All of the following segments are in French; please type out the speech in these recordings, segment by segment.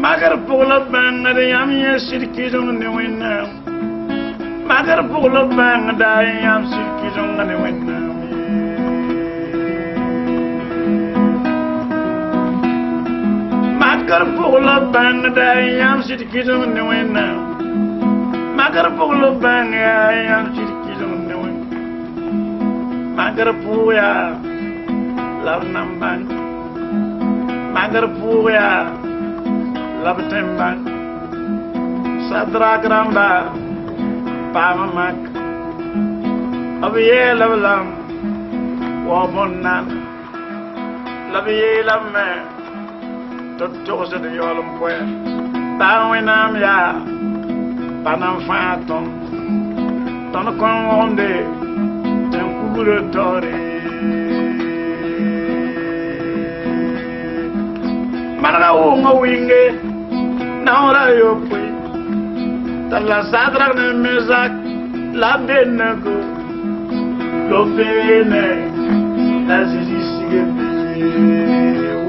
Magar pour le bang de Yami Sirkis on the winner. Magar pour le bang de Yam Sirkis on the winner. Magar pour le bang de Yam Sirkis on the winner. Magar pour le bang de Yam Sirkis on the winner. Magar pour ya love number. Magar pour ya love temban. Sadra gramba Pama mak Abiye love lam Wabonan Love ye love me Toto de yolum pwe Bawenam ya Panam faton Ton kon wonde Ten kubure tori Maraga unga winge Naura yopwe Tala sadra ne mezak La benago Lo fene La zizi sigebe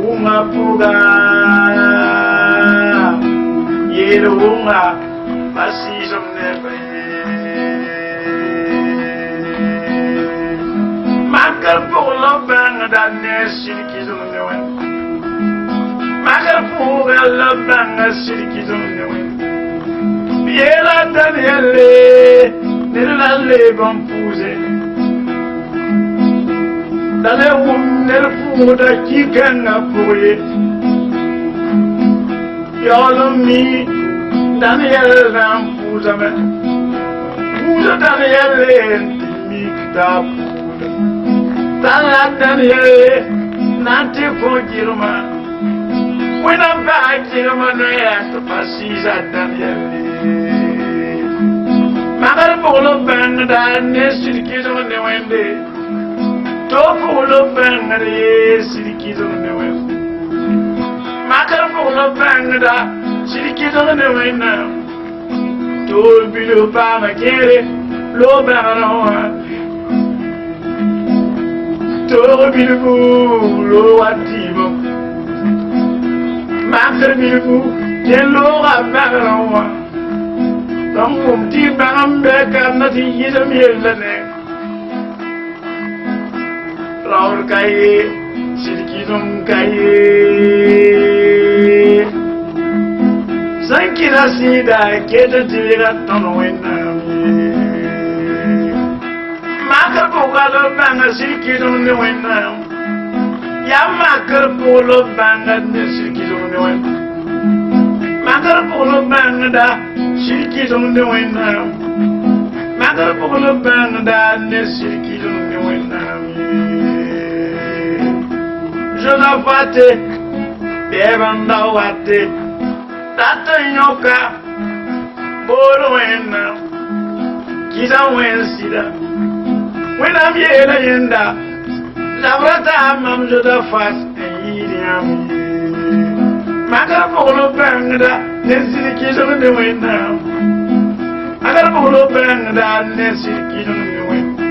Unga puga Yere unga Pasi somnebe Makar polo banga da nesirki zomnewe Makar puga la banga sirki zomnewe Yela Daniele, nella lebon puse. Dalle nel fuda chikenga pure. Yolo mi Daniele ram pusa me. Pusa Daniele mi da pure. Dalla Daniele nanti fogirma. When I'm back to my nest, passis at Daniele. Magar pour le bang da nesirkis on the wende. To pour le bang da sirkis on the wende. Magar pour le bang da sirkis on the wende. To bilu pa makere lo bang. To bilu lo watibo. Magar bilu yello bang. Don't deep down back and not eat a meal. Raul Kaye, Silkidum Kaye. Sankira Sida, get a delegate on the window. Makar Pogalo Banga Silkidum the window. Yamakar Polo Banga Silkidum the window. Makar Polo Banga. Silkis on the window. Magar polo banda ne silkis on the window. Jonafate, Bevanda wate, Tata yoka, Boro enna, Kisa wensida. When I'm yellow yenda, Labrata mam Jonafat and Idiam. Magar polo banda. Nesirkis on the window. I got a polo banda, Nesirkis on the window.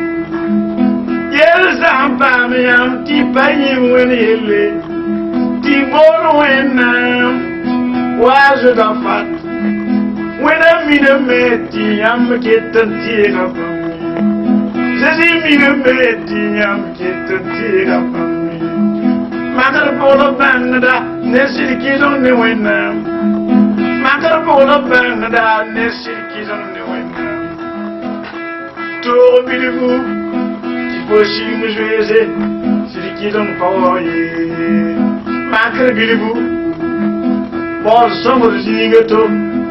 Yes, I'm Pammy, I'm Tipping when he lay. Tibor window. Why should I fat? When I meet a matey, I'm getting tear up on me. Says he meet a matey, I'm getting tear up on me. Matter polo banda, Nesirkis on the window. Magar polo banga da nesirkis on the window. To bilivu, tiposhi mujweze, sirkis on pawaye. Magar bilivu, bol somor zigato,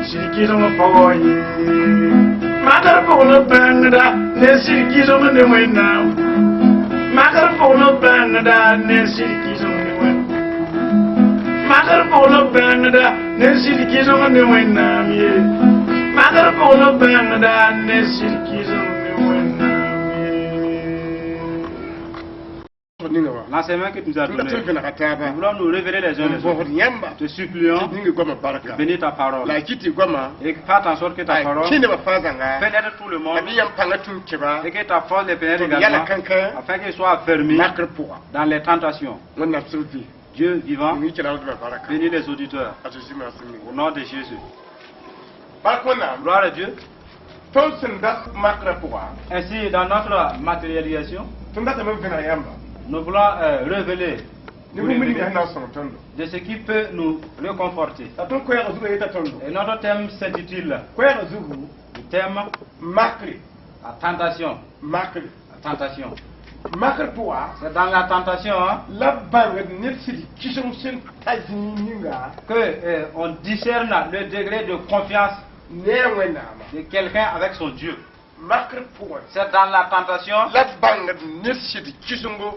sirkis on pawaye. Magar polo banga da nesirkis on the window. Magar polo banga da nesirkis on the window. Magar polo banda nesirkis on the window. Magar polo banda nesirkis on the window. L'enseignement que tu nous as donné, nous voulons nous révéler les uns les autres. Te supplions, bénis ta parole. Et fais en sorte que ta parole pénètre tout le monde. Et que ta force les pénètre également. Afin qu'ils soient affermis dans les tentations. Dieu vivant, bénis les auditeurs. Au nom de Jésus. Gloire à Dieu. Ainsi, dans notre matérialisation, nous voulons révéler de ce qui peut nous réconforter. Et notre thème s'intitule le thème la tentation. La tentation. C'est dans la tentation que on discerne le degré de confiance de quelqu'un avec son Dieu. C'est dans la tentation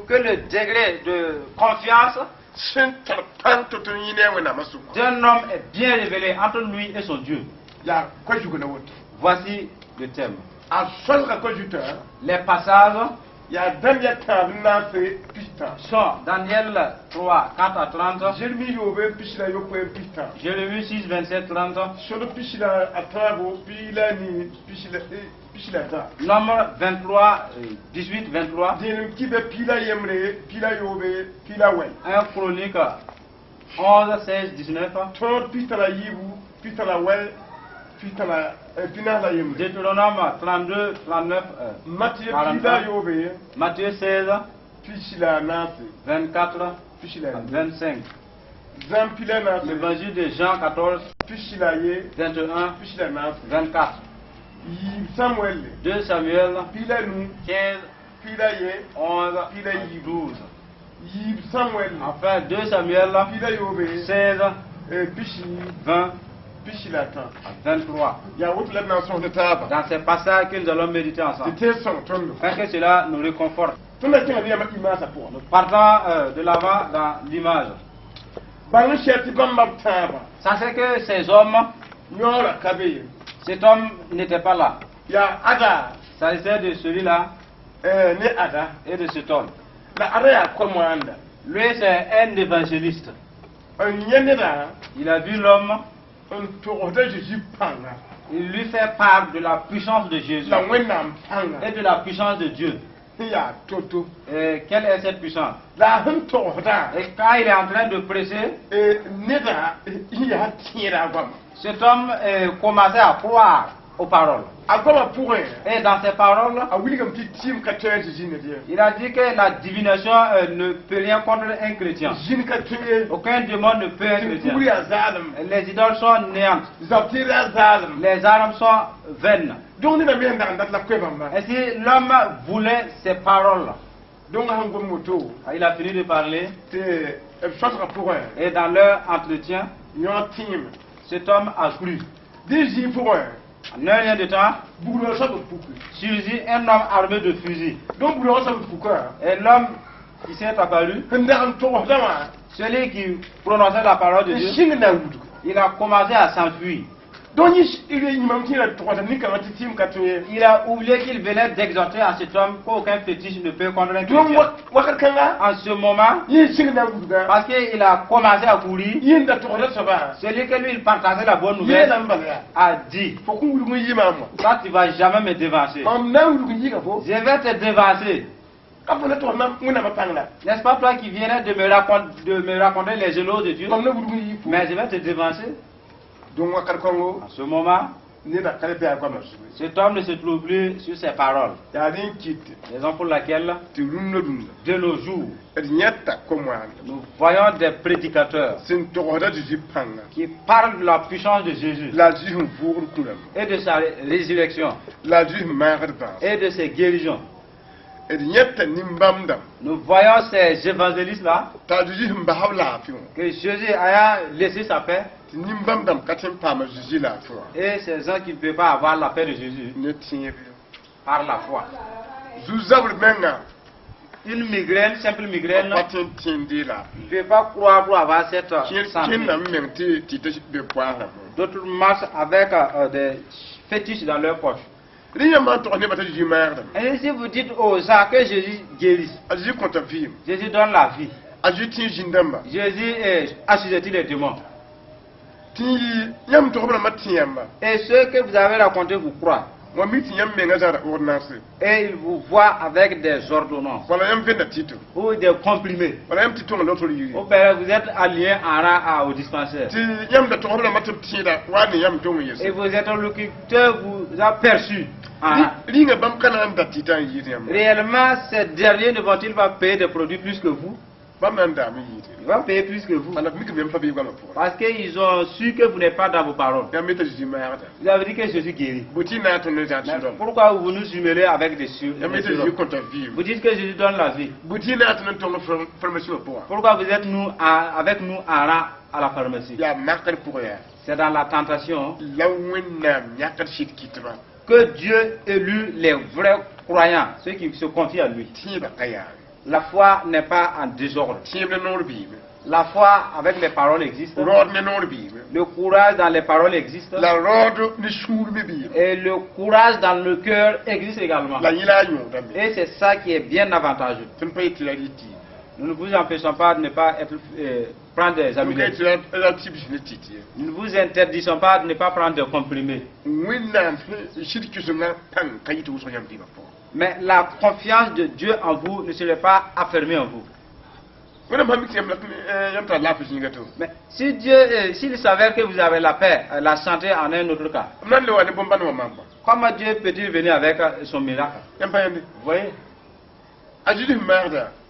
que le degré de confiance d'un homme est bien révélé entre lui et son Dieu. Voici le thème. Les passages sont Daniel 3, 4 à 30, Jérémie 6, 27, 30, Nombre 23, 18, 23, 1 Chronique 11, 16, 19, Deutéronome 32, 39, 43, Matthieu 16, 24, 25, l'évangile de Jean 14, 21, 24, 2 Samuel 15, 11, 12, enfin 2 Samuel 16, 20, 23. Dans ces passages que nous allons méditer ensemble. Afin que cela nous réconforte. Nous partons de l'avant dans l'image. Ça c'est que ces hommes, cet homme n'était pas là. Ça c'est de celui-là et de cet homme. Lui c'est un évangéliste. Il a vu l'homme. Il lui fait part de la puissance de Jésus et de la puissance de Dieu. Et quelle est cette puissance? Et quand il est en train de presser, cet homme commençait à croire aux paroles. Et dans ces paroles, il a dit que la divination ne peut rien contre un chrétien. Aucun démon ne peut un chrétien. Les idoles sont néantes. Les armes sont vaines. Ainsi, l'homme voulait ces paroles. Il a fini de parler. Et dans leur entretien, cet homme a cru. En un rien de temps, surgit un homme armé de fusil. Et l'homme qui s'est apparu, celui qui prononçait la parole de Dieu, il a commencé à s'enfuir. Il a oublié qu'il venait d'exhorter à cet homme qu'aucun fétiche ne peut contre un chrétien. En ce moment, parce qu'il a commencé à courir, celui que lui il partageait la bonne nouvelle a dit: ça tu vas jamais me devancer. Je vais te devancer. N'est-ce pas toi qui viens de me raconter les éloges de Dieu? Mais je vais te devancer. À ce moment, cet homme ne se trouve plus sur ses paroles. Raison pour laquelle, de nos jours, nous voyons des prédicateurs qui parlent de la puissance de Jésus et de sa résurrection et de ses guérisons. Nous voyons ces évangélistes-là que Jésus a laissé sa paix. Et ces gens qui ne peuvent pas avoir la paix de Jésus par la foi. Une migraine, simple migraine, ne peut pas croire pour avoir cette santé. D'autres marchent avec des fétiches dans leur poche. Et si vous dites aux gens que Jésus guérit, Jésus donne la vie, Jésus assujettit les démons. Et ce que vous avez raconté, vous croyez. Et il vous voit avec des ordonnances ou des comprimés. Ou bien vous êtes allié en rang au dispensaire. Et vous êtes un locuteur, vous a perçu. Réellement, ces derniers ne vont-ils pas payer des produits plus que vous? Ils vont payer plus que vous. Parce qu'ils ont su que vous n'êtes pas dans vos paroles. Vous avez dit que Jésus guérit. Pourquoi vous nous humiliez avec des cieux? Vous dites que Jésus donne la vie. Pourquoi vous êtes avec nous à la pharmacie? C'est dans la tentation que Dieu élut les vrais croyants, ceux qui se confient à lui. La foi n'est pas en désordre. La foi avec les paroles existe. Le courage dans les paroles existe. Et le courage dans le cœur existe également. Et c'est ça qui est bien avantageux. Nous ne vous empêchons pas de ne pas prendre des amulettes. Nous ne vous interdisons pas de ne pas prendre des comprimés. Mais la confiance de Dieu en vous ne serait pas affermie en vous. Mais si Dieu, s'il s'avère que vous avez la paix, la santé en un autre cas, comment Dieu peut-il venir avec son miracle? Vous voyez?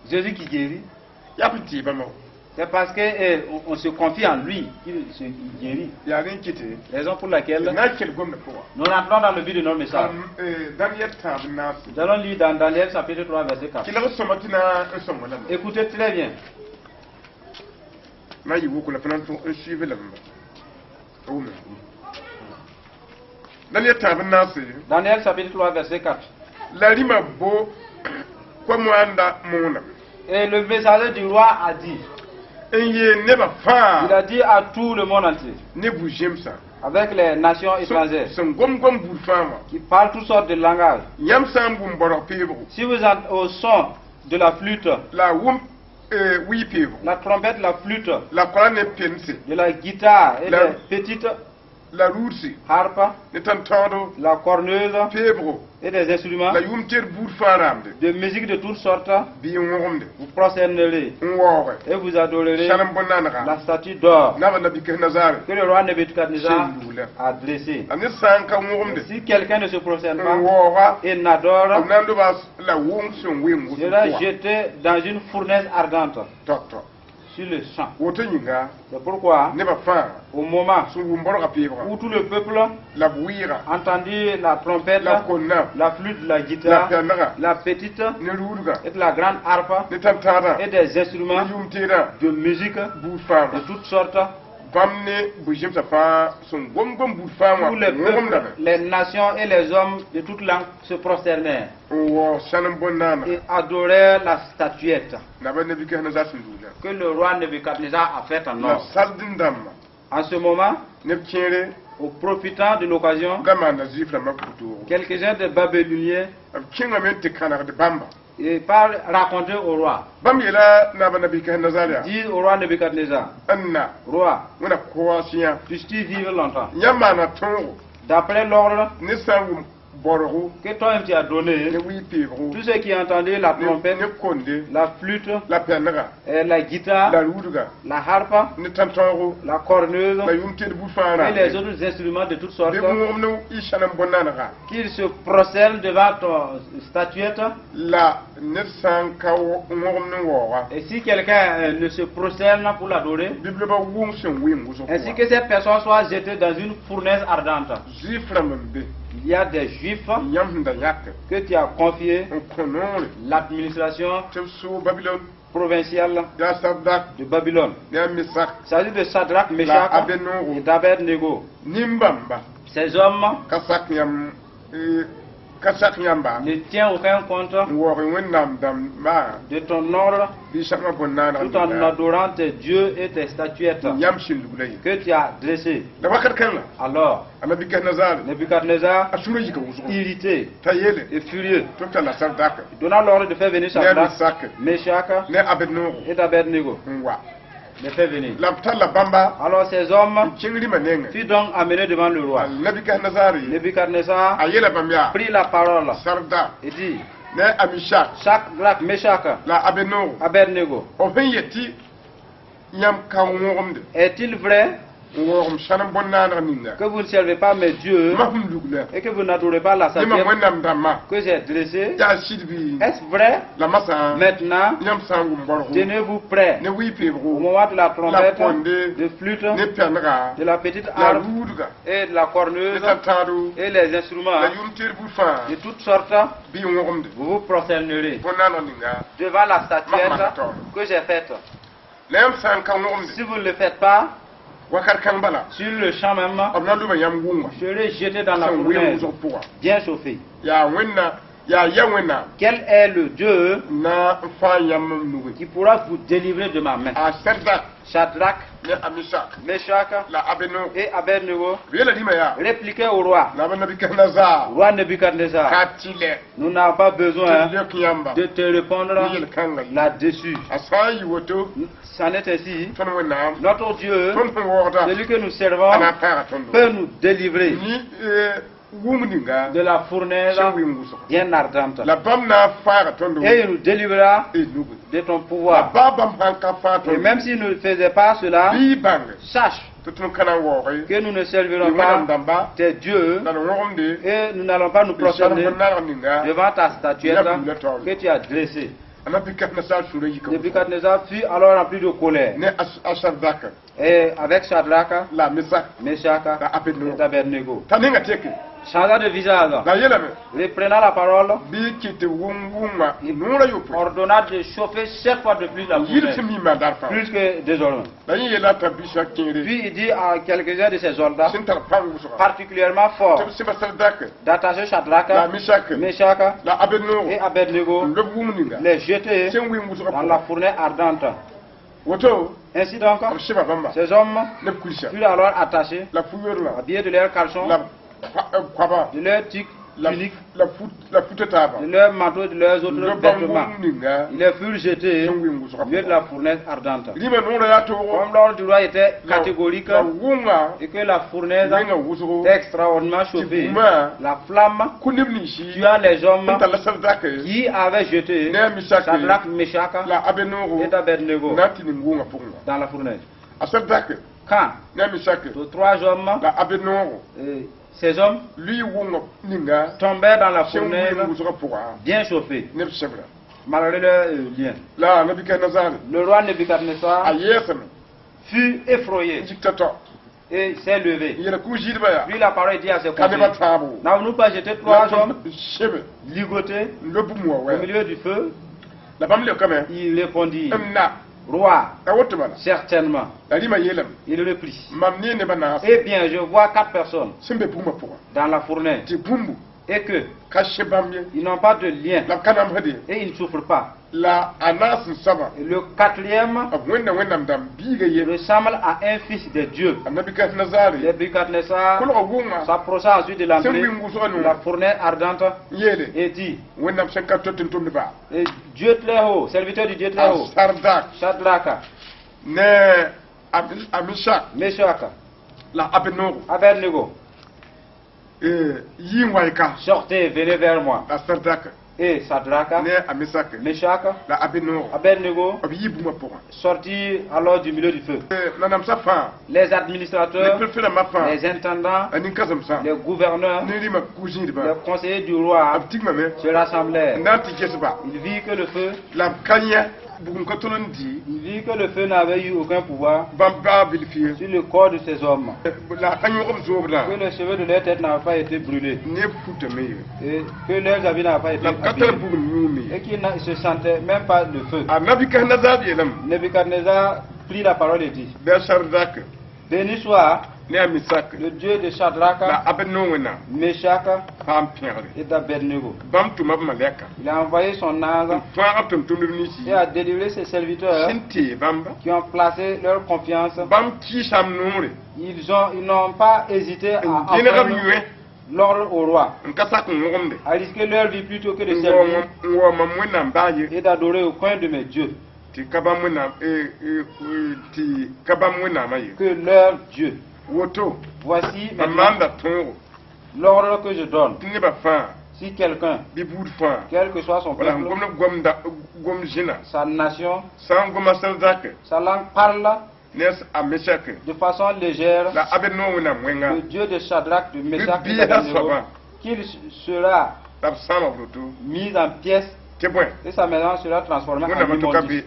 Jésus qui guérit. C'est parce qu'on se confie en lui qu'il guérit. Raison pour laquelle nous rentrons dans le but de notre message. Nous allons lire dans Daniel chapitre 3 verset 4. Écoutez très bien. Daniel chapitre 3 verset 4. Et le messager du roi a dit, il a dit à tout le monde entier, avec les nations étrangères qui parlent toutes sortes de langages, si vous êtes au son de la flûte, la trompette, la flûte, de la guitare et des petites harpes, la corneuse et des instruments de musique de toutes sortes, vous prosternerez et vous adorerez la statue d'or que le roi Nebuchadnezzar a dressée. Si quelqu'un ne se prosterne pas et n'adore, il sera jeté dans une fournaise ardente sur le champ. C'est pourquoi, au moment où tout le peuple entendit la trompette, la flûte, la guitare, la petite et la grande harpe et des instruments de musique de toutes sortes, tous les peuples, les nations et les hommes de toutes langues se prosternèrent et adorèrent la statuette que le roi Nebuchadnezzar a faite en or. En ce moment, au profitant de l'occasion, quelques-uns des Babyloniens et par raconter au roi, dit au roi Nebuchadnezzar, roi, puisses-tu vivre longtemps? D'après l'ordre que toi-même tu as donné, tous ceux qui entendaient la trompette, la flûte, la guitare, la harpe, la corneuse et les autres instruments de toutes sortes, qu'ils se prosternent devant ton statuette. Et si quelqu'un ne se prosterne pour l'adorer, ainsi que cette personne soit jetée dans une fournaise ardente. Il y a des juifs que tu as confié l'administration provinciale de Babylone. Il s'agit de Shadrach, Meshach et Abednego. Ces hommes ne tient aucun compte de ton ordre tout en adorant tes dieux et tes statuettes que tu as dressées. Alors, Nebuchadnezzar, irrité et furieux, donna l'ordre de faire venir Shadrach, Meshach et Abednego. les fait venir. Bamba. Alors ces hommes furent donc amenés devant le roi. Nebuchadnezzar prit la parole et dit, Shadrach, Meshach, Abednego, est-il vrai que vous ne servez pas mes dieux et que vous n'adorez pas la sainteté que j'ai dressée? Est-ce vrai? Maintenant, tenez-vous prêts au moment de la trompette, de flûte, de la petite harpe et de la corneuse et les instruments de toutes sortes. Vous vous prosternerez devant la statuette que j'ai faite. Si vous ne le faites pas, sur le champ même, je serai jeté dans la fournaise, bien chauffé. Quel est le Dieu qui pourra vous délivrer de ma main? Shadrach, Meshach et Abednego répliquaient au roi. Roi Nebuchadnezzar, nous n'avons pas besoin de te répondre là-dessus. Ça n'est ainsi. Notre Dieu, celui que nous servons, peut nous délivrer de la fournaise bien ardente. Et il nous délivrera de ton pouvoir. Et même s'il ne faisait pas cela, sache que nous ne servirons pas tes dieux et nous n'allons pas nous prosterner devant ta statuette que tu as dressée. Nebuchadnezzar fut alors rempli de colère. Et avec Shadrach, Meshach et Abednego, changeant de visage, reprenant la parole, il ordonna de chauffer 7 fois de plus la fournaise, plus que désormais. Puis il dit à quelques-uns de ses soldats, particulièrement forts, d'attacher Shadrach, Meshach et Abednego, les jeter dans la fournaise ardente. Ainsi donc, ces hommes furent alors attachés, habillés de leurs caleçons, de leurs tiques tuniques, de leurs manteaux, de leurs autres vêtements. Ils les furent jetés au milieu de la fournaise ardente. Comme l'ordre du roi était catégorique et que la fournaise était extraordinairement chauffée, la flamme tua les hommes qui avaient jeté Shadrach, Meshach et Abednego dans la fournaise. Quand les 3 hommes, ces hommes tombèrent dans la fournaise bien chauffée, malgré leur lien. Le roi Nebuchadnezzar fut effrayé et s'est levé. Puis la parole dit à ses conseillers, n'avons-nous pas jeté 3 hommes ligotés au milieu du feu? Il répondit, roi, certainement. Il reprit, eh bien, je vois 4 personnes dans la fournaise et que ils n'ont pas de lien et ils ne souffrent pas. Et le 4e ressemble à un fils de Dieu. Nebuchadnezzar s'approcha ensuite de l'entrée de la fournaise ardente et dit, et Dieu très haut, serviteur du Dieu très haut, Shadrach, Meshach, Abednego, sortez, venez vers moi. Et Shadrach, Meshach, Abednego sortis alors du milieu du feu. Les administrateurs, les intendants, les gouverneurs, les conseillers du roi se rassemblèrent. Ils virent que le feu, n'avait eu aucun pouvoir sur le corps de ces hommes, que les cheveux de leur tête n'avaient pas été brûlés et que leurs habits n'avaient pas été abîmés et qu'ils ne se sentaient même pas de feu. Nebuchadnezzar prit la parole et dit, béni soit le Dieu de Shadrach, Meshach et d'Abednego. Il a envoyé son ange et a délivré ses serviteurs qui ont placé leur confiance. Ils n'ont pas hésité à offrir l'ordre au roi, à risquer leur vie plutôt que de servir et d'adorer au coin de mes dieux. que leur Dieu. Voici maintenant l'ordre que je donne. Si quelqu'un, quel que soit son peuple, sa nation, sa langue parle de façon légère le Dieu de Shadrach, de Meshach et d'Abednego, qu'il sera mis en pièces et sa maison sera transformée en immondice.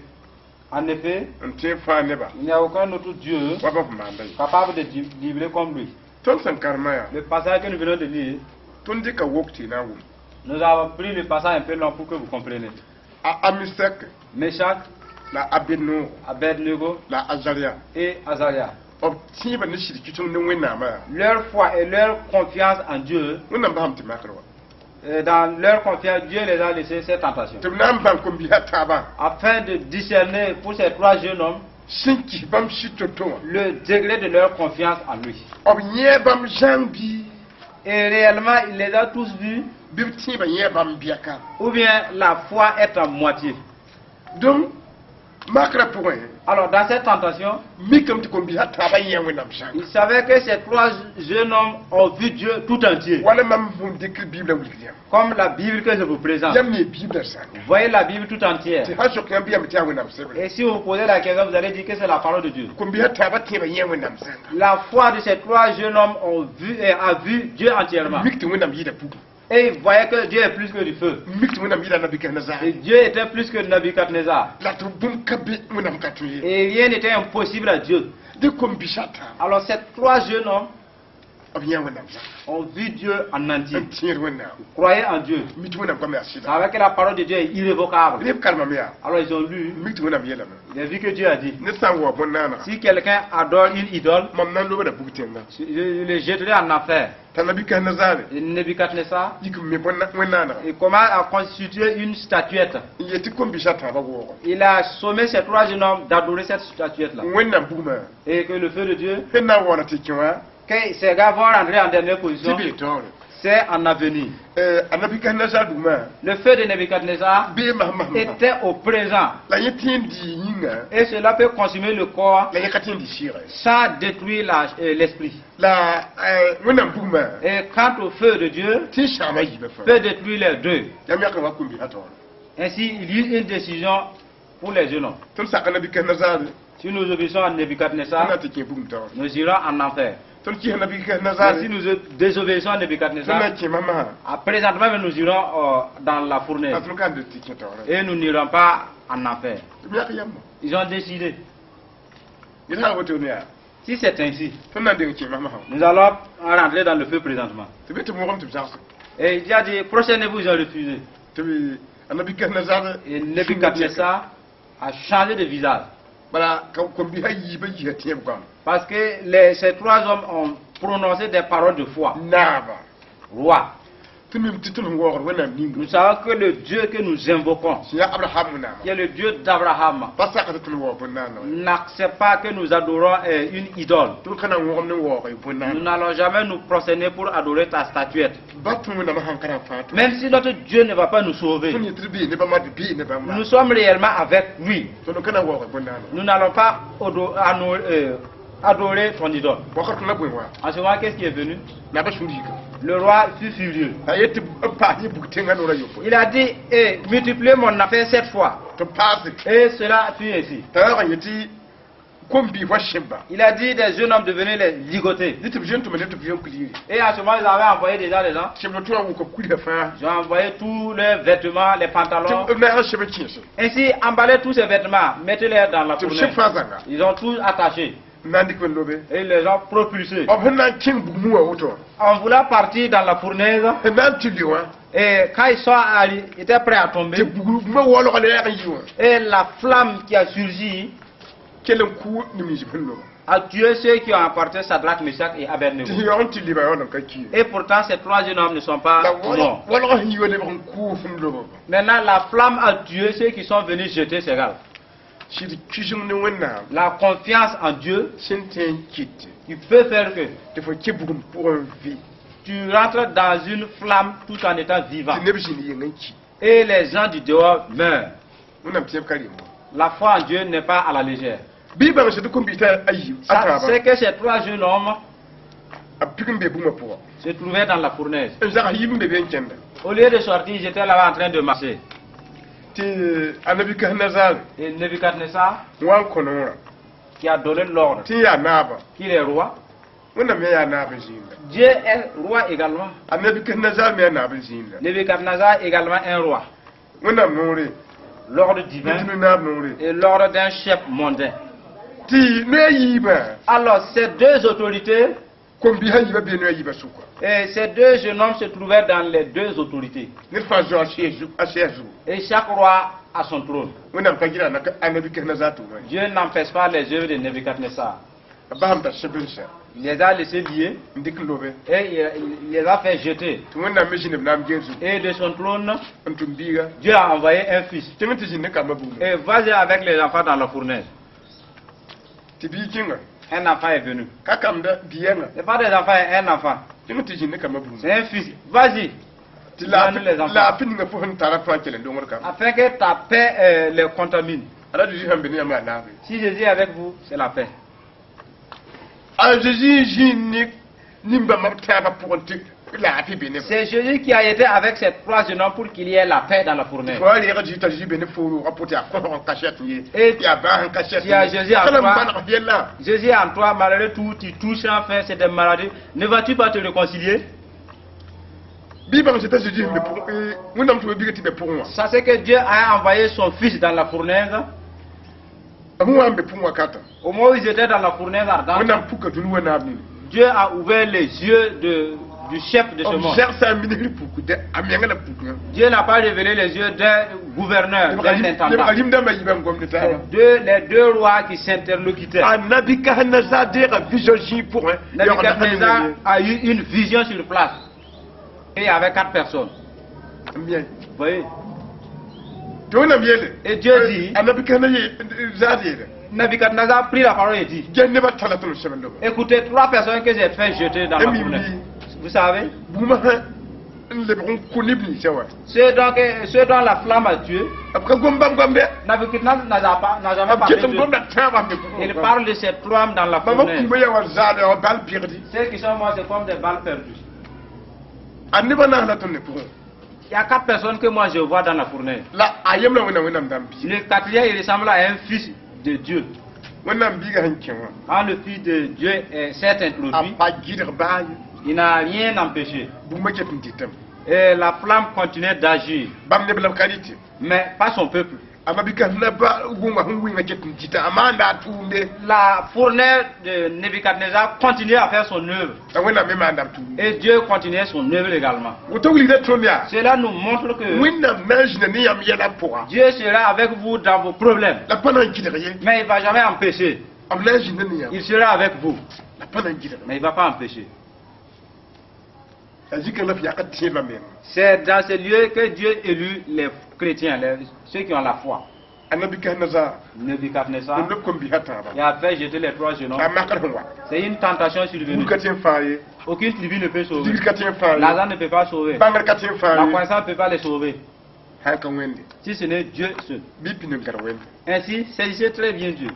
En effet, il n'y a aucun autre Dieu capable de livrer comme lui. Le passage que nous venons de lire, nous avons pris le passage un peu long pour que vous compreniez. Meshach, Abednego et Azaria. Leur foi et leur confiance en Dieu, dans leur confiance, Dieu les a laissé cette tentation. Afin de discerner pour ces trois jeunes hommes le degré de leur confiance en lui. Et réellement, il les a tous vus. Ou bien la foi est en moitié. Donc, alors dans cette tentation, il savait que ces trois jeunes hommes ont vu Dieu tout entier. Comme la Bible que je vous présente. Vous voyez la Bible tout entière. Et si vous posez la question, vous allez dire que c'est la parole de Dieu. La foi de ces trois jeunes hommes a vu Dieu entièrement. Et ils voyaient que Dieu est plus que du feu. Et Dieu était plus que Nebuchadnezzar. Et rien n'était impossible à Dieu. Alors ces trois jeunes hommes ont vu Dieu en entier. Ils croyaient en Dieu. Avec la parole de Dieu est irrévocable. Alors ils ont lu. Ils ont vu que Dieu a dit: si quelqu'un adore une idole, je le jetterai en enfer. Et Nebuchadnezzar, il commence à constituer une statuette. Il a sommé ces trois jeunes hommes d'adorer cette statuette-là. Et que le feu de Dieu, que ces gars vont rentrer en dernière position, c'est en avenir. Le feu de Nebuchadnezzar était au présent. Et cela peut consumer le corps sans détruire l'esprit. Et quant au feu de Dieu, peut détruire les deux. Ainsi, il y eut une décision pour les jeunes hommes. Si nous obéissons à Nebuchadnezzar, nous irons en enfer. Si nous désobéissons à Nebuchadnezzar, présentement nous irons dans la fournaise. Et nous n'irons pas en enfer. Ils ont décidé. Si c'est ainsi, nous allons rentrer dans le feu présentement. Et il a dit, prochainez-vous, ils ont refusé. Et Nebuchadnezzar a changé de visage. Parce que ces trois hommes ont prononcé des paroles de foi. Roi. Nous savons que le Dieu que nous invoquons, qui est le Dieu d'Abraham, n'accepte pas que nous adorons une idole. Nous n'allons jamais nous prosterner pour adorer ta statuette. Même si notre Dieu ne va pas nous sauver, nous sommes réellement avec lui. Nous n'allons pas adorer ton idole. En ce moment, qu'est-ce qui est venu? Le roi fut furieux. Il a dit, multipliez mon affaire 7 fois. Et cela fut ainsi. Il a dit des jeunes hommes de venir les ligoter. Et à ce moment, ils avaient envoyé déjà les gens. Ils ont envoyé tous leurs vêtements, les pantalons. Ainsi, emballez tous ces vêtements, mettez-les dans la fournaise. Ils ont tous attachés. Et les gens propulsés. En voulant partir dans la fournaise, et quand ils étaient prêts à tomber, et la flamme qui a surgi a tué ceux qui ont apporté Shadrach, Meshach et Abednego. Et pourtant, ces trois jeunes hommes ne sont pas morts. Maintenant, la flamme a tué ceux qui sont venus jeter ces gars. La confiance en Dieu, il peut faire que tu rentres dans une flamme tout en étant vivant. Et les gens du dehors meurent. La foi en Dieu n'est pas à la légère. Ça, c'est que ces 3 jeunes hommes se trouvaient dans la fournaise. Au lieu de sortir, ils étaient là-bas en train de marcher. Et Nebuchadnezzar, qui a donné l'ordre, qu'il est roi, Dieu est roi également. Nebuchadnezzar est également un roi. L'ordre divin et l'ordre d'un chef mondain. Alors ces 2 autorités, et ces 2 jeunes hommes se trouvaient dans les 2 autorités. Et chaque roi a son trône. Dieu n'empêche pas les œuvres de Nebuchadnezzar. Il les a laissés liés et il les a fait jeter. Et de son trône, Dieu a envoyé un fils. Et vas-y avec les enfants dans la fournaise. Un enfant est venu. Ce n'est pas des enfants, un enfant. C'est un fils. Vas-y. Donne les enfants. Afin que ta paix les contamine. Si Jésus est avec vous, c'est la paix. C'est Jésus qui a été avec ces 3 jeunes hommes pour qu'il y ait la paix dans la fournaise. Et tu as Jésus en toi, malgré tout, tu touches enfin, c'est des maladies. Ne vas-tu pas te réconcilier? Ça c'est que Dieu a envoyé son fils dans la fournaise. Au moment où ils étaient dans la fournaise ardente, Dieu a ouvert les yeux du chef de ce monde. Dieu n'a pas révélé les yeux d'un gouverneur, d'un intendant. Les 2 rois qui s'interlocutaient. Nebuchadnezzar a eu une vision sur place. Et il y avait 4 personnes. Vous voyez? Et Dieu dit, Nebuchadnezzar a pris la parole et dit, écoutez, 3 personnes que j'ai fait jeter dans la fournaise. Vous savez, ceux dont la flamme a tué, Nebuchadnezzar n'a jamais parlé d'eux. Il parle de ces 3 hommes dans la fournaise. Ceux qui sont morts, c'est comme des balles perdues. Il y a 4 personnes que moi je vois dans la fournaise. Le 4e, il ressemble à un fils de Dieu. Quand le fils de Dieu s'est introduit, il n'a rien empêché. Et la flamme continuait d'agir. Mais pas son peuple. La fournaise de Nebuchadnezzar continuait à faire son œuvre. Et Dieu continuait son œuvre également. Cela nous montre que Dieu sera avec vous dans vos problèmes. Mais il ne va jamais empêcher. Il sera avec vous. Mais il ne va pas empêcher. C'est dans ce lieu que Dieu élut les chrétiens, ceux qui ont la foi. Nebuchadnezzar, il a fait jeter les 3 jeunes hommes. C'est une tentation survenue. Aucune tribu ne peut sauver. L'argent ne peut pas sauver. La croissance ne peut pas les sauver. Si ce n'est Dieu seul. Ainsi, saisissez très bien Dieu.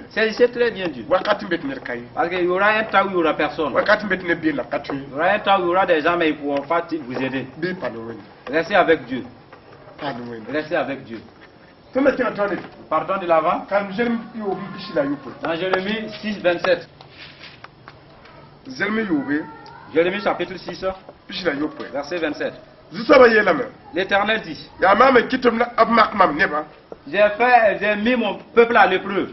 Saisissez très bien Dieu. Parce qu'il y aura un temps où il n'y aura personne. Il y aura un temps où il y aura des gens mais ils ne pourront pas vous aider. Restez avec Dieu. Restez avec Dieu. Partons de l'avant. Dans Jérémie 6, 27. Jérémie chapitre 6, verset 27. L'Éternel dit, j'ai mis mon peuple à l'épreuve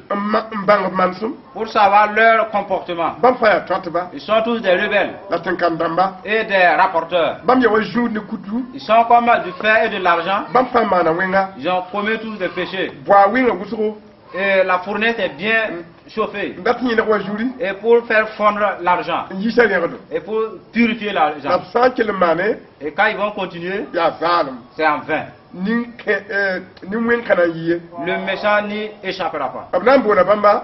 pour savoir leur comportement. Ils sont tous des rebelles et des rapporteurs. Ils sont comme du fer et de l'argent. Ils ont commis tous des péchés. Et la fournaise est bien chauffée. Et pour faire fondre l'argent. Et pour purifier l'argent. Et quand ils vont continuer, c'est en vain. Le méchant n'y échappera pas.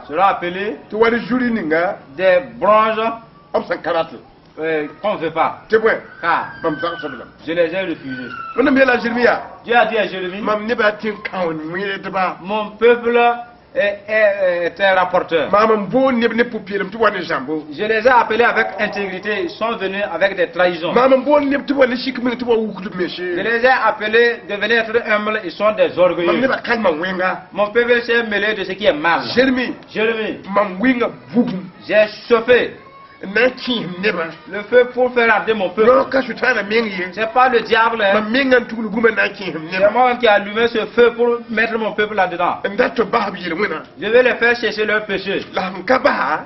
Sera appelé des bronzes qu'on ne veut pas. Car je les ai refusés. Dieu a dit à Jérémie, mon peuple est un rapporteur. Je les ai appelés avec intégrité, ils sont venus avec des trahisons. Je les ai appelés de venir être humbles, ils sont des orgueilleux. Mon peuple s'est mêlé de ce qui est mal. Jérémie, j'ai chauffé le feu pour faire arder mon peuple. C'est pas le diable, hein. C'est moi qui ai allumé ce feu pour mettre mon peuple là-dedans. Je vais les faire chercher leur péché.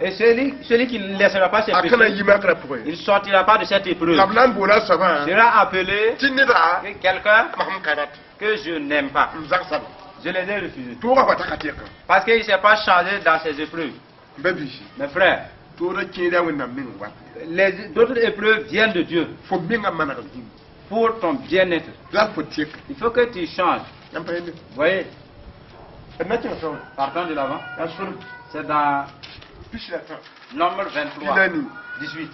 Et celui qui ne laissera pas ses péchés, il ne sortira pas de cette épreuve. Sera appelé quelqu'un que je n'aime pas. Je les ai refusés. Parce qu'il ne s'est pas changé dans ses épreuves. Mes frères, les d'autres épreuves viennent de Dieu pour ton bien-être. Il faut que tu changes. Vous voyez, partons de l'avant. C'est dans Nombre 23, 18.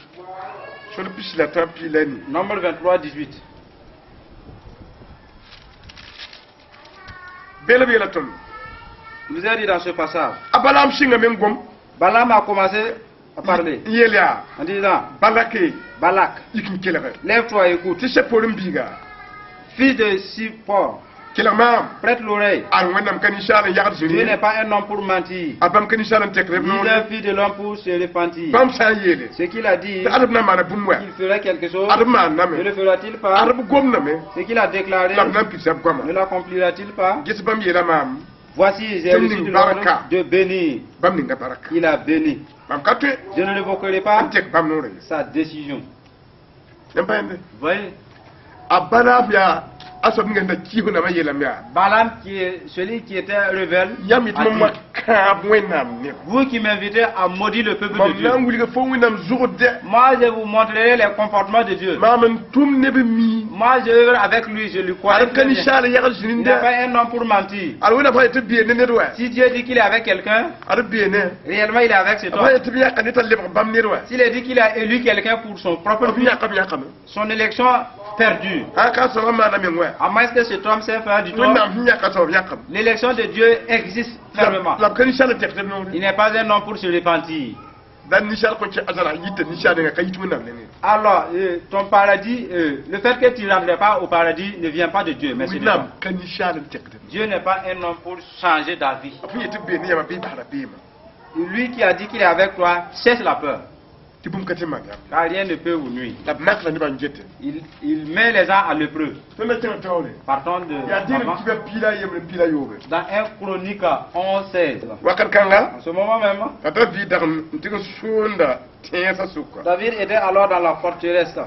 Nombre 23, 18. Il vous a dit dans ce passage, Balaam a commencé à parler en disant, Balak, lève-toi et écoute. Fils de Sippor, prête l'oreille. Dieu n'est pas un homme pour mentir, ni un fils de l'homme pour se repentir. Ce qu'il a dit, il ferait quelque chose, ne le fera-t-il pas? Ce qu'il a déclaré, ne l'accomplira-t-il pas? Voici, j'ai reçu de l'ordre de bénir. Il a béni. Je ne révoquerai pas sa décision. Vous voyez? Balaam, qui est celui qui était rebelle, a dit, vous qui m'invitez à maudire le peuple de Dieu, moi je vous montrerai les comportements de Dieu. Moi je œuvre avec lui, je lui crois. Il n'est pas un homme pour mentir. Si Dieu dit qu'il est avec quelqu'un, réellement il est avec cet homme. S'il a dit qu'il a élu quelqu'un pour son propre but, son élection perdue, à moins que cet homme sait faire du tort, l'élection de Dieu existe fermement. Il n'est pas un homme pour se repentir. Alors, ton paradis, le fait que tu ne rentres pas au paradis ne vient pas de Dieu, mais c'est de toi. Dieu n'est pas un homme pour changer d'avis. Lui qui a dit qu'il est avec toi, cesse la peur. Car rien ne peut vous nuire. Il met les gens à l'épreuve. Partons de dans 1 Chronique 11:16. En ce moment même, David était alors dans la forteresse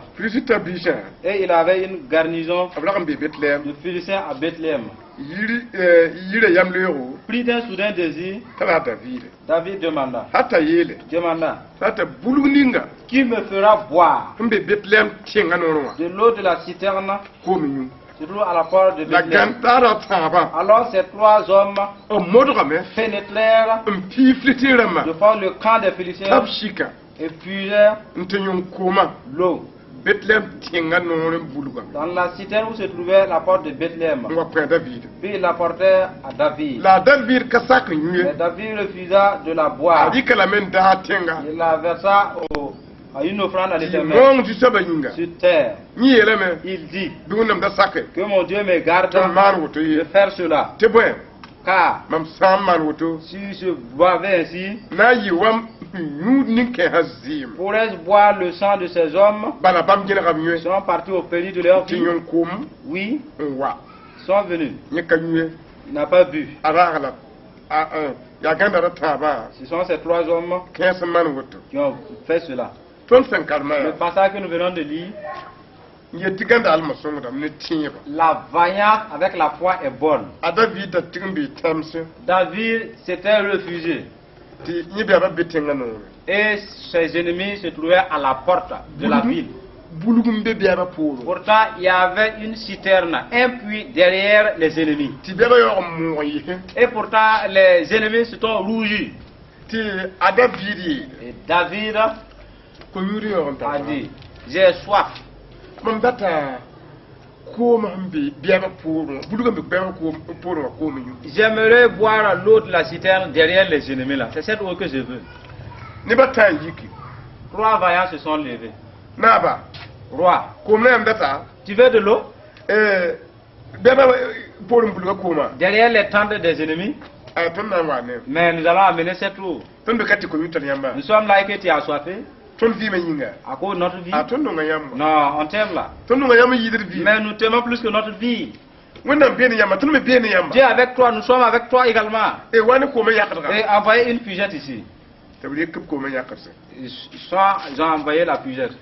et il avait une garnison de Philistins à Bethléem. Pris d'un soudain désir, David demanda, qui me fera boire de l'eau de la citerne, de l'eau à la porte de Bethléem? Alors ces trois hommes pénétrèrent de par le camp des Philistins et puisèrent l'eau dans la citerne où se trouvait la porte de Bethléem. Puis il l'apportèrent à David. Mais David refusa de la boire. Il la versa à une offrande à l'Éternel sur terre. Il dit que mon Dieu me garde de faire cela. Car si je boivais ainsi, pourrais-je boire le sang de ces hommes qui sont partis au pays de leur vie? Oui, ils sont venus. Il n'a pas bu. Ce sont ces trois hommes qui ont fait cela. Le passage que nous venons de lire, la vaillance avec la foi est bonne. David s'était refusé. Et ses ennemis se trouvaient à la porte de la ville. Pourtant, il y avait une citerne, un puits derrière les ennemis. Et pourtant, les ennemis se sont rougis. Et David a dit, j'ai soif. J'aimerais boire l'eau de la citerne derrière les ennemis là. C'est cette eau que je veux. 3 vaillants se sont levés. Roi, tu veux de l'eau? Derrière les tentes des ennemis. Mais nous allons amener cette eau. Nous sommes là et que tu es assoiffé. À cause de notre vie? Non, on t'aime là. Mais nous t'aimons plus que notre vie. Dieu est avec toi, nous sommes avec toi également. Et envoyez une fusette ici. Ils ont envoyé la fusette.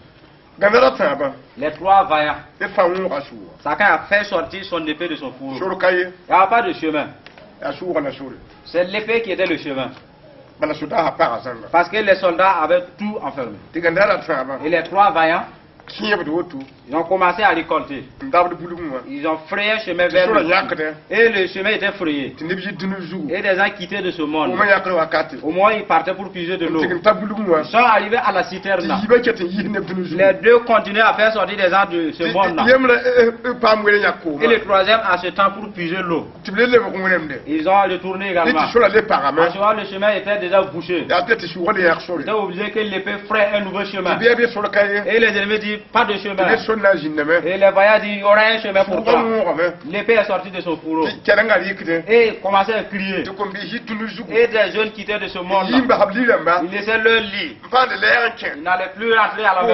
Les 3 vaillants. Chacun a fait sortir son épée de son fourreau. Il n'y a pas de chemin. C'est l'épée qui était le chemin. Parce que les soldats avaient tout enfermé. Et les 3 vaillants, ils ont commencé à récolter. Ils ont frayé un chemin vers le sud. Et le chemin était frayé. Et des gens quittaient de ce monde. Au moins ils partaient pour puiser de l'eau. Ils sont arrivés à la citerne là. Les 2 continuaient à faire sortir des gens de ce monde là. Et le 3e à ce temps pour puiser l'eau. Ils ont retourné également. En ce moment le chemin était déjà bouché. Ils étaient obligés que l'épée fraye un nouveau chemin. Et les ennemis disent pas de chemin. Et les vaillants disent il y aura un chemin pour toi. L'épée est sortie de son fourreau. Et ils commençaient à crier. Et des jeunes quittaient de ce monde. Ils laissaient leur lit. Ils n'allaient plus rentrer à la maison.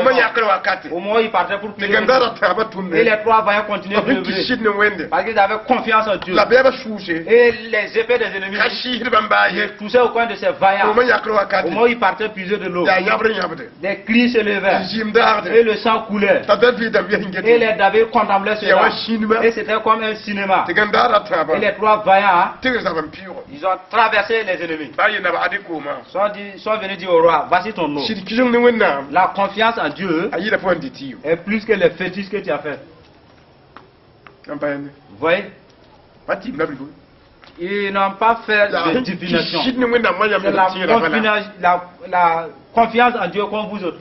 Au moins ils partaient pour prier. Et les 3 vaillants continuaient de lever. Parce qu'ils avaient confiance en Dieu. Et les épées des ennemis ils touchaient au coin de ces vaillants. Au moins ils partaient puiser de l'eau. Des cris se levaient. Et le sang coulait. Et les David contemplaient cela. Et c'était comme un cinéma. Et les 3 vaillants, ils ont traversé les ennemis. Ils sont venus dire au roi, voici ton eau. La confiance en Dieu est plus que les fétiches que tu as fait. Vous voyez? Ils n'ont pas fait de divination. C'est la confiance en Dieu comme vous autres.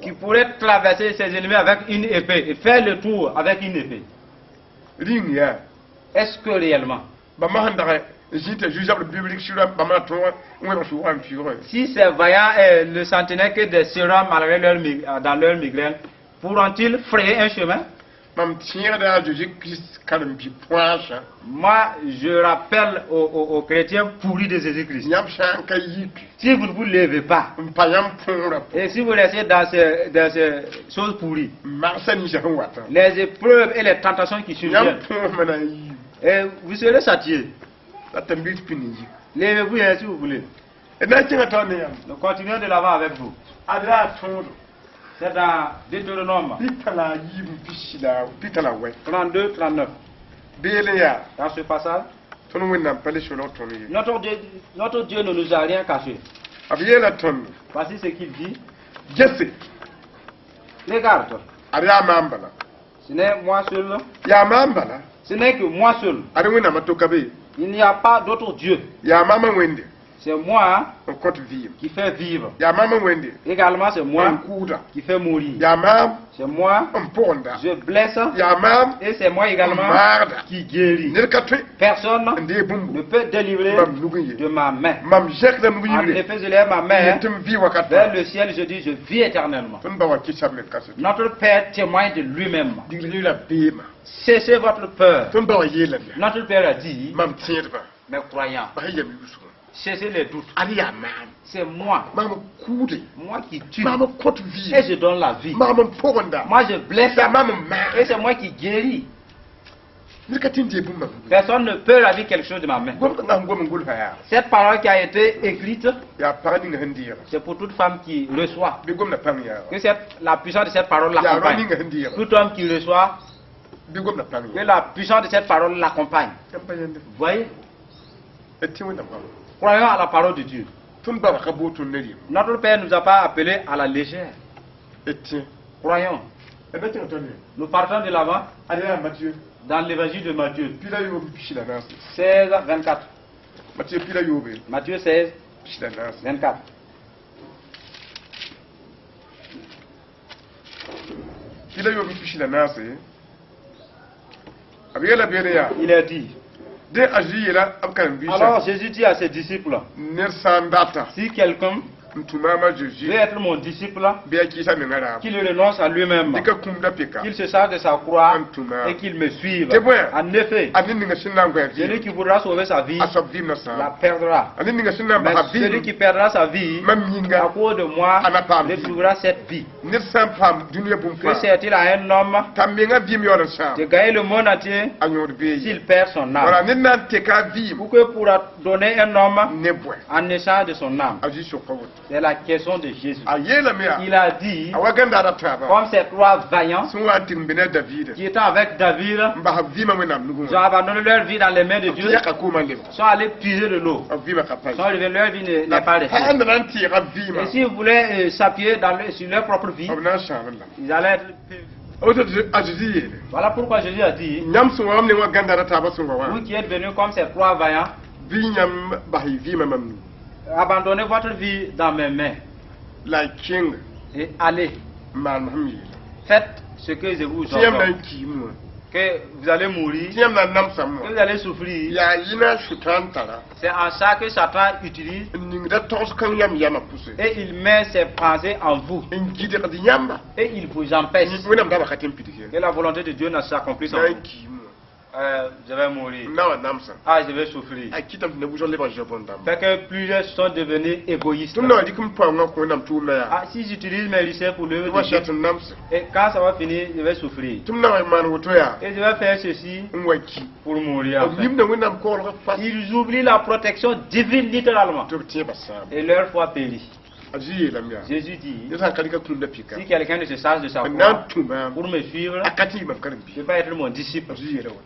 Qui pourrait traverser ses ennemis avec une épée et faire le tour avec une épée. Est-ce que réellement? Si ces vaillants ne s'entenaient que des sérums dans leur migraine, pourront-ils frayer un chemin? Moi, je rappelle aux chrétiens pourris de Jésus-Christ. Si vous ne vous levez pas, et si vous restez dans ces choses pourries, les épreuves et les tentations qui surviennent, et vous serez châtiés. Levez-vous si vous voulez. Nous continuons de l'avant avec vous. C'est dans Deutéronome 32, 39. Dans ce passage, notre Dieu ne nous a rien caché. Voici ce qu'il dit. Regarde. Ce n'est moi seul. Ce n'est que moi seul. Il n'y a pas d'autre Dieu. C'est moi qui fais vivre. Également, c'est moi qui fais mourir. C'est moi, je blesse. Et c'est moi également qui guéris. Personne ne peut délivrer de ma main. En effet, je lève ma main vers le ciel, je dis, je vis éternellement. Notre Père témoigne de lui-même. Cessez votre peur. Notre Père a dit, mes croyants, cessez les doutes. C'est moi. Moi qui tue. Et je donne la vie. Moi je blesse. Et c'est moi qui guéris. Personne ne peut ravir quelque chose de ma main. Cette parole qui a été écrite, c'est pour toute femme qui reçoit. Que la puissance de cette parole l'accompagne. Tout homme qui reçoit, que la puissance de cette parole l'accompagne. Vous voyez? Croyons à la parole de Dieu. Notre Père ne nous a pas appelés à la légère. Croyons. Nous partons de l'avant dans l'évangile de Matthieu 16, 24. Matthieu 16, 24. Il a dit. Alors Jésus dit à ses disciples, si quelqu'un veut être mon disciple, qu'il renonce à lui-même, qu'il se charge de sa croix et qu'il me suive. En effet, celui qui voudra sauver sa vie la perdra. Mais celui qui perdra sa vie à cause de moi retrouvera cette vie. Que sert-il à un homme de gagner le monde entier s'il perd son âme? Ou que pourra donner un homme en échange de son âme? C'est la question de Jésus. Il a dit, comme ces trois vaillants qui étaient avec David, ils ont abandonné leur vie dans les mains de Dieu, sont allés puiser de l'eau. Leur vie n'est pas restée. Et s'ils voulaient s'appuyer sur leur propre vie, ils allaient être... Voilà pourquoi Jésus a dit, vous qui êtes venus comme ces trois vaillants, abandonnez votre vie dans mes mains et allez. Faites ce que je vous ordonne. Que vous allez mourir, que vous allez souffrir. C'est en ça que Satan utilise et il met ses pensées en vous et il vous empêche que la volonté de Dieu ne s'accomplisse en vous. Je vais mourir. Ah, je vais souffrir. Fait que plusieurs sont devenus égoïstes. Ah, si j'utilise mes lycées pour le et quand ça va finir, je vais souffrir. Et je vais faire ceci pour mourir. Ils oublient la protection divine littéralement. Et leur foi périt. Jésus dit, si quelqu'un ne se charge de sa foi pour me suivre, je ne peux pas être mon disciple.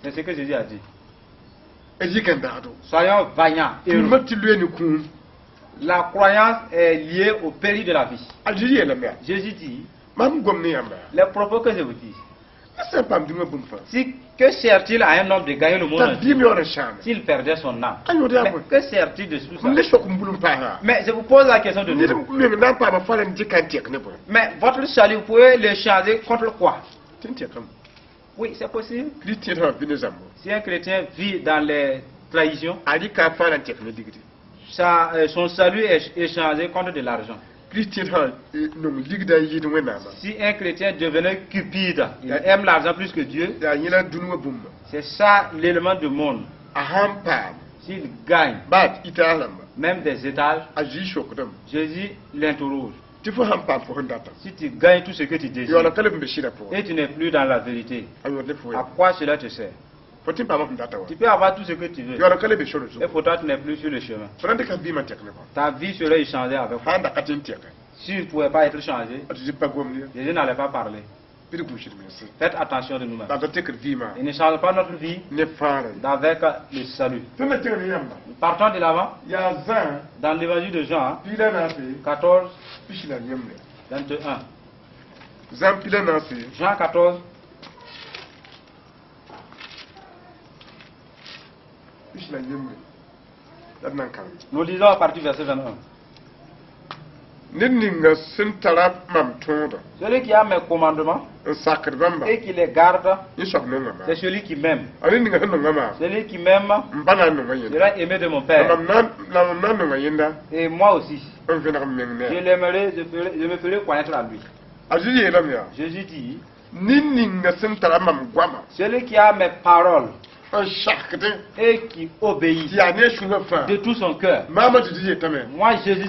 C'est ce que Jésus a dit. Soyons vaillants. La croyance est liée au péril de la vie. Jésus dit, les propos que je vous dis, que sert-il à un homme de gagner le monde s'il perdait son âme? Mais que sert-il de tout ça? Mais je vous pose la question de nouveau. Mais votre salut, vous pouvez le changer contre quoi? Oui, c'est possible. Si un chrétien vit dans les trahisons, son salut est échangé contre de l'argent. Si un chrétien devenait cupide, il aime l'argent plus que Dieu, c'est ça l'élément du monde. S'il gagne même des étages, Jésus l'interroge. Si tu gagnes tout ce que tu désires et tu n'es plus dans la vérité, à quoi cela te sert? Tu peux avoir tout ce que tu veux. Et pour toi, tu n'es plus sur le chemin. Ta vie serait échangée avec toi. Si tu ne pouvais pas être changé, Jésus n'allait pas parler. Faites attention de nous-mêmes. Il ne change pas notre vie avec le salut. Partons de l'avant. Dans l'évangile de Jean, 14, 21. Jean 14. Nous lisons à partir du verset 21. Celui qui a mes commandements et qui les garde, c'est celui qui m'aime. Celui qui m'aime sera aimé de mon Père. Et moi aussi, je l'aimerai, je me ferai connaître à lui. Jésus dit, celui qui a mes paroles et qui obéit de tout son cœur. Moi, Jésus,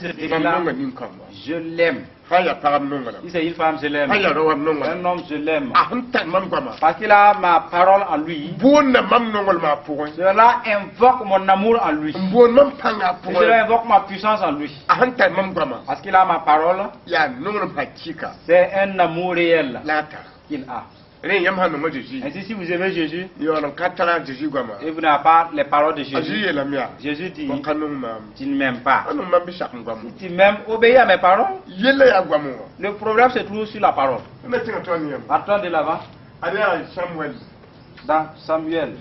je l'aime. Si c'est une femme, je l'aime. Un homme, je l'aime. Parce qu'il a ma parole en lui. Cela invoque mon amour en lui. Cela invoque ma puissance en lui. Parce qu'il a ma parole. C'est un amour réel qu'il a. Ainsi, si vous aimez Jésus et vous n'avez pas les paroles de Jésus, Jésus dit, tu ne m'aimes pas. Si tu m'aimes, obéis à mes paroles. Le problème se trouve sur la parole. Partons de l'avant. Dans Samuel.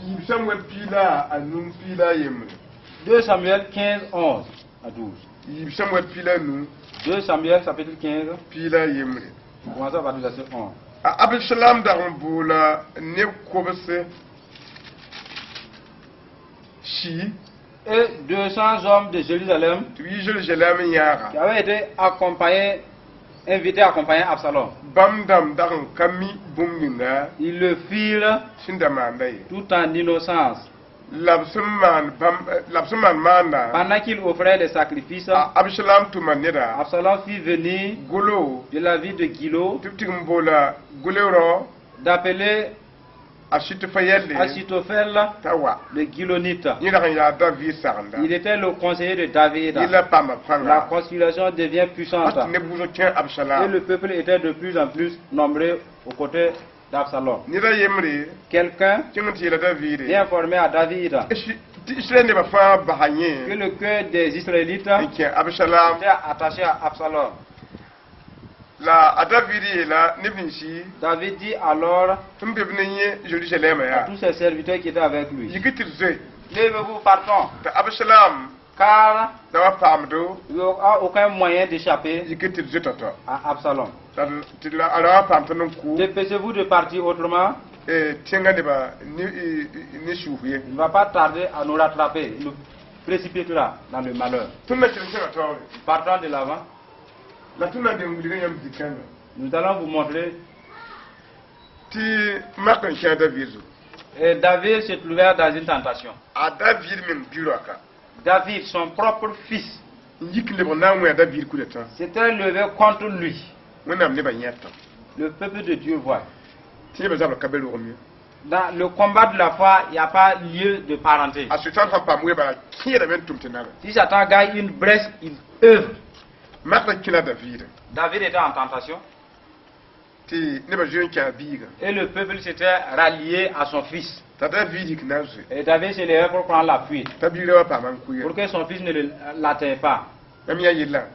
2 Samuel 15, 11 à 12. 2 Samuel chapitre 15. On va voir verset 11. Absalom d'Aramboula, Nekobese, Chi. Et 200 hommes de Jérusalem qui avaient été invités à accompagner Absalom. Ils le firent tout en innocence. Pendant qu'il offrait les sacrifices, Absalom fit venir de la ville de Gilo d'appeler Achitophel, le Gilonite. Il était le conseiller de David. La conspiration devient puissante. Et le peuple était de plus en plus nombreux aux côtés d'Absalom. Quelqu'un vient informer à David que le cœur des Israélites était attaché à Absalom. David dit alors à tous ses serviteurs qui étaient avec lui, levez-vous, partons, car il n'y a aucun moyen d'échapper à Absalom. Dépêchez-vous de partir, autrement il ne va pas tarder à nous rattraper, il nous précipitera dans le malheur. Partons de l'avant. Nous allons vous montrer. Et David se trouvait dans une tentation. David, son propre fils, s'était levé contre lui. Le peuple de Dieu voit. Dans le combat de la foi, il n'y a pas lieu de parenté. Si Satan gagne une brèche, il œuvre. David était en tentation. Et le peuple s'était rallié à son fils. Et David s'est levé pour prendre la fuite, pour que son fils ne l'atteigne pas. Vous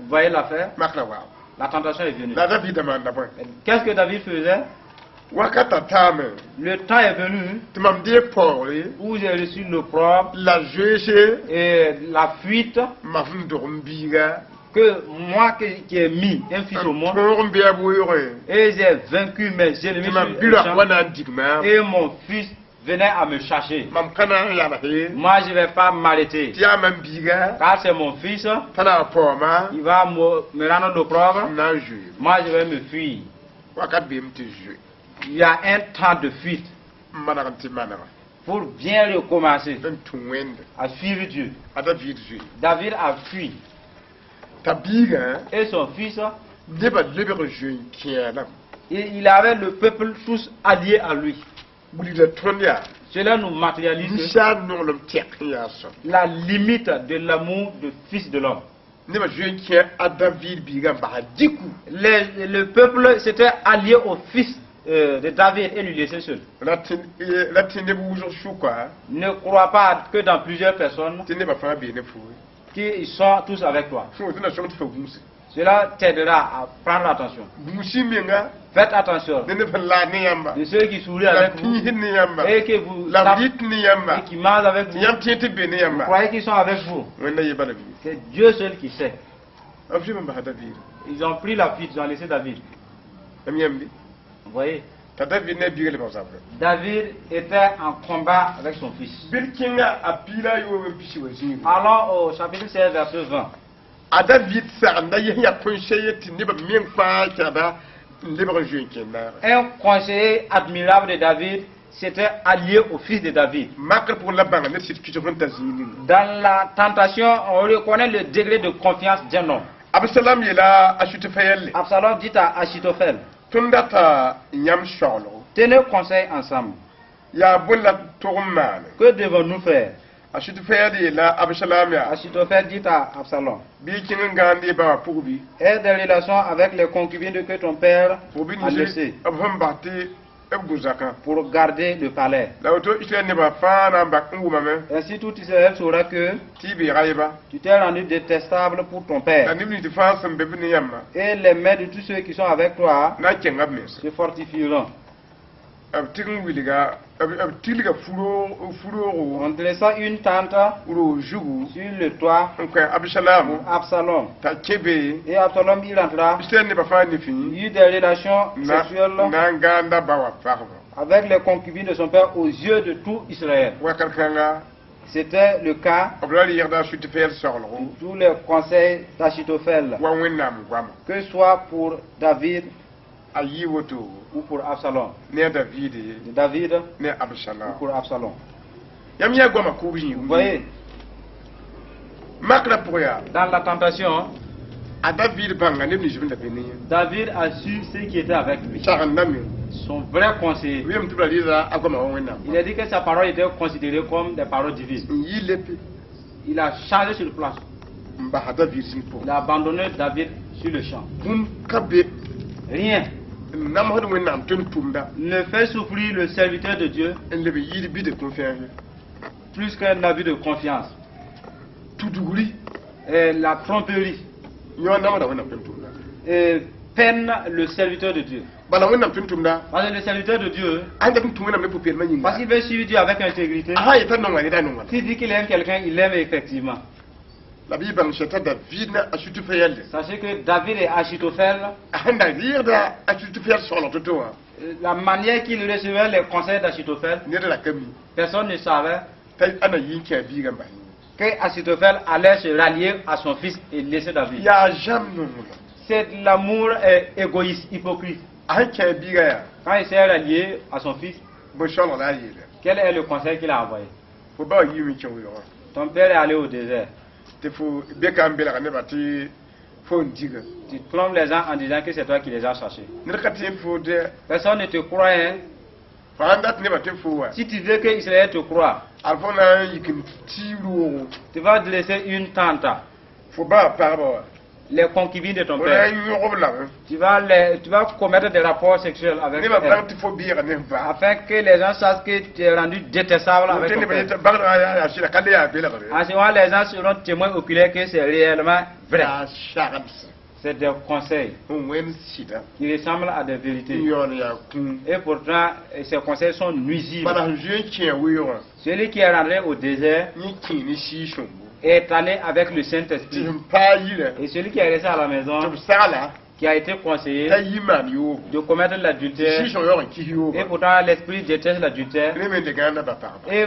voyez l'affaire? La tentation est venue. Qu'est-ce que David faisait? Le temps est venu où j'ai reçu l'opprobre et la fuite, que moi qui ai mis un fils au monde et j'ai vaincu mes ennemis et mon fils venait à me chercher. Moi je ne vais pas m'arrêter, car c'est mon fils, il va me rendre l'opprobre, moi je vais me fuir. Il y a un temps de fuite pour bien recommencer à suivre Dieu. David a fui. Et son fils, il avait le peuple tous alliés à lui. Cela nous matérialise la limite de l'amour du Fils de l'homme. Le peuple s'était allié au fils de David et lui laissait seul. Ne crois pas que dans plusieurs personnes, qu'ils sont tous avec toi. Cela t'aidera à prendre attention. Faites attention de ceux qui sourient avec vous et que vous et qui mangent avec vous. Vous croyez qu'ils sont avec vous. C'est Dieu seul qui sait. Ils ont pris la fuite, ils ont laissé David. Vous voyez? David était en combat avec son fils. Allons au chapitre 16, verset 20. Un conseiller admirable de David s'était allié au fils de David. Dans la tentation, on reconnaît le degré de confiance d'un homme. Absalom dit à Achitophel, tenez conseil ensemble. Que devons-nous faire? Achitophel dit à Absalom, aie des relations avec les concubines que ton père a laissées pour garder le palais. Ainsi tout Israël saura que tu t'es rendu détestable pour ton père. Et les mains de tous ceux qui sont avec toi se fortifieront. en dressant une tente sur le toit pour Absalom. Et Absalom il entra, il eut des relations sexuelles avec les concubines de son père aux yeux de tout Israël. C'était le cas de tous les conseils d'Achitophel, que ce soit pour David ou pour Absalom. David ou pour Absalom. Vous voyez, dans la tentation, David a su ce qui était avec lui. Son vrai conseiller. Il a dit que sa parole était considérée comme des paroles divines. Il a changé sur place. Il a abandonné David sur le champ. Rien ne fait souffrir le serviteur de Dieu plus qu'un habit de confiance. Et la tromperie peine le serviteur de Dieu. Parce que le serviteur de Dieu, parce qu'il veut suivre Dieu avec intégrité, s'il dit qu'il aime quelqu'un, il l'aime effectivement. Sachez que David et Achitophel, la manière qu'il recevait les conseils d'Achitophel, personne ne savait que Achitophel allait se rallier à son fils et laisser David. C'est de l'amour égoïste, hypocrite. Quand il s'est rallié à son fils, quel est le conseil qu'il a envoyé? Ton père est allé au désert. Tu trompes les gens en disant que c'est toi qui les as cherchés. Personne ne te croit. Hein? Si tu veux que Israël te croie, tu vas dresser une tente. Les concubines de ton père. Tu vas commettre des rapports sexuels avec elles, afin que les gens sachent que tu es rendu détestable avec ton père. En ce moment, les gens seront témoins oculaires que c'est réellement vrai. C'est des conseils qui ressemblent à des vérités. Et pourtant, ces conseils sont nuisibles. Celui qui est rentré au désert est allé avec le Saint-Esprit. Et celui qui est resté à la maison, qui a été conseillé de commettre l'adultère, et pourtant l'Esprit déteste l'adultère, et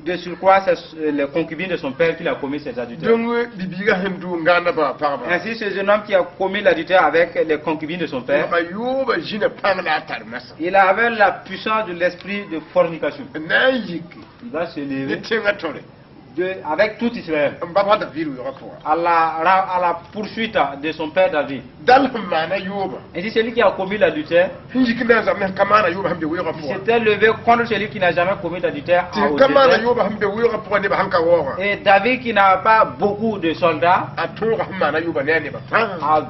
de surcroît, c'est les concubines de son père qui a commis ces adultères. Ainsi, ce jeune homme qui a commis l'adultère avec les concubines de son père, il avait la puissance de l'esprit de fornication. Il va se lever avec tout Israël à la poursuite de son père David. Et si celui qui a commis l'adultère s'était levé contre celui qui n'a jamais commis l'adultère, et David, qui n'a pas beaucoup de soldats, a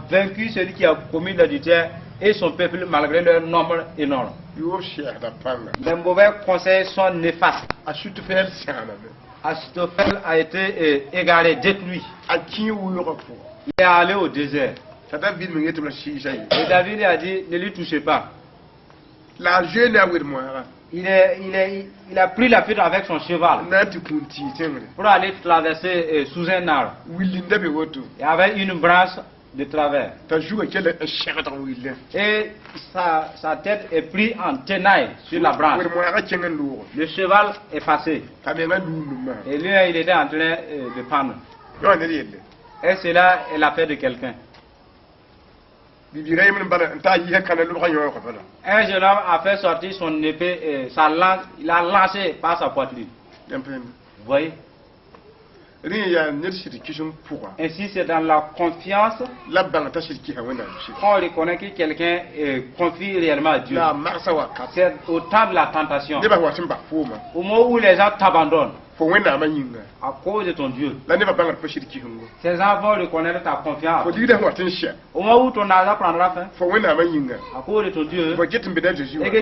vaincu celui qui a commis l'adultère et son peuple malgré leur nombre énorme. Les mauvais conseils sont néfastes. Achitophel a été égaré, détruit. Il est allé au désert. Et David a dit, ne lui touchez pas. Il a pris la fuite avec son cheval pour aller traverser sous un arbre. Et avec une branche de travers. Et sa tête est prise en tenaille sur la branche. Le cheval est passé. Et lui, il était en train de pendre. Et cela est la paix de quelqu'un. Un jeune homme a fait sortir son épée et sa lance, il a lancé par sa poitrine. Vous voyez? Ainsi, c'est dans la confiance qu'on reconnaît que quelqu'un confie réellement à Dieu. C'est au temps de la tentation, au moment où les gens t'abandonnent à cause de ton Dieu. Ces gens vont reconnaître ta confiance. Au moment où ton argent prendra fin, à cause de ton Dieu, et que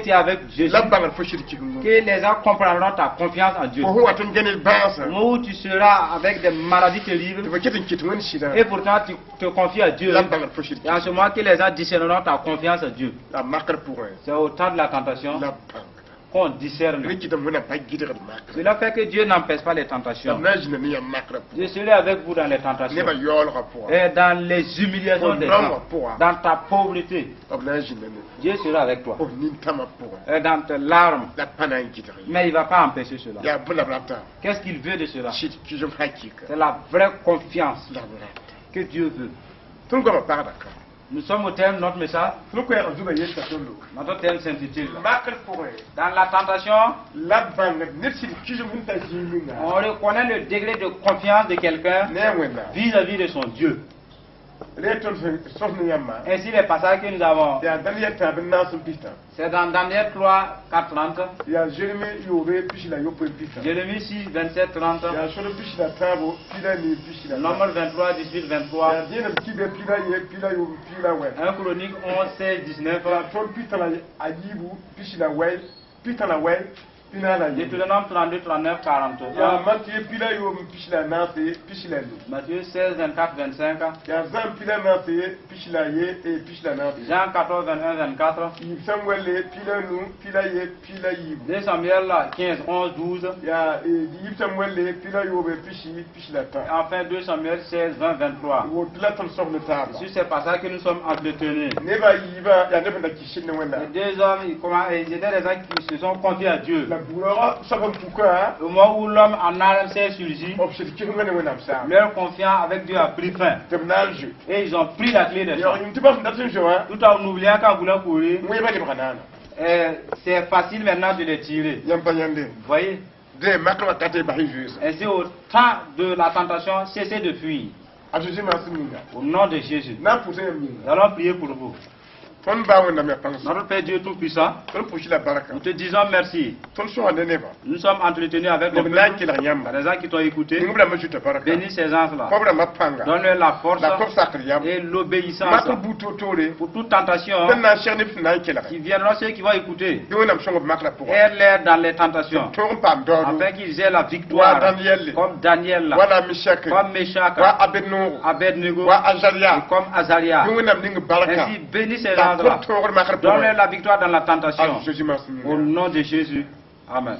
tu es avec Jésus, que les gens comprendront ta confiance en Dieu. Au moment où tu seras avec des maladies terribles, et pourtant tu te confies à Dieu, et en ce moment que les gens discerneront ta confiance en Dieu. C'est au temps de la tentation qu'on discerne. Cela fait que Dieu n'empêche pas les tentations. Dieu sera avec vous dans les tentations. Et dans les humiliations des gens. Dans ta pauvreté. Dieu sera avec toi. Et dans tes larmes. Mais il ne va pas empêcher cela. Qu'est-ce qu'il veut de cela? C'est la vraie confiance que Dieu veut. Nous sommes au terme de notre message. Notre thème s'intitule dans la tentation, on reconnaît le degré de confiance de quelqu'un vis-à-vis de son Dieu. Ainsi les passages que nous avons, c'est dans Daniel 3, 4, 30, Jérémie 6, 27, 30, Nombre 23, 18, 23, 1 Chronique 11, 16, 19, Deutéronome 32, 39, 40. Matthieu 16, 24, 25. Jean 14, 21, 24. 2 Samuel 15, 11, 12. Enfin 2 Samuel 16, 20, 23. Sur ces passages que nous sommes entretenus. Les deux hommes, ils étaient des gens qui se sont confiés à Dieu. Au moment où l'homme en arme s'est surgi, leur confiance avec Dieu a pris fin. Et ils ont pris la clé des champs. Tout en oubliant qu'en voulant courir, c'est facile maintenant de les tirer. Vous voyez? Ainsi, au temps de la tentation, cessez de fuir. Au nom de Jésus. Nous allons prier pour vous. Notre Père Dieu Tout-Puissant, nous te disons merci. Nous sommes entretenus avec les gens qui t'ont écouté. Bénis ces gens-là. Donne-leur la force et l'obéissance pour toute tentation qui viendront ceux qui vont écouter. Aide-les dans les tentations afin qu'ils aient la victoire comme Daniel, comme Meshach, Abednego et comme Azaria. Ainsi bénis ces gens. Donne-leur la victoire dans la tentation. Au nom de Jésus. Amen.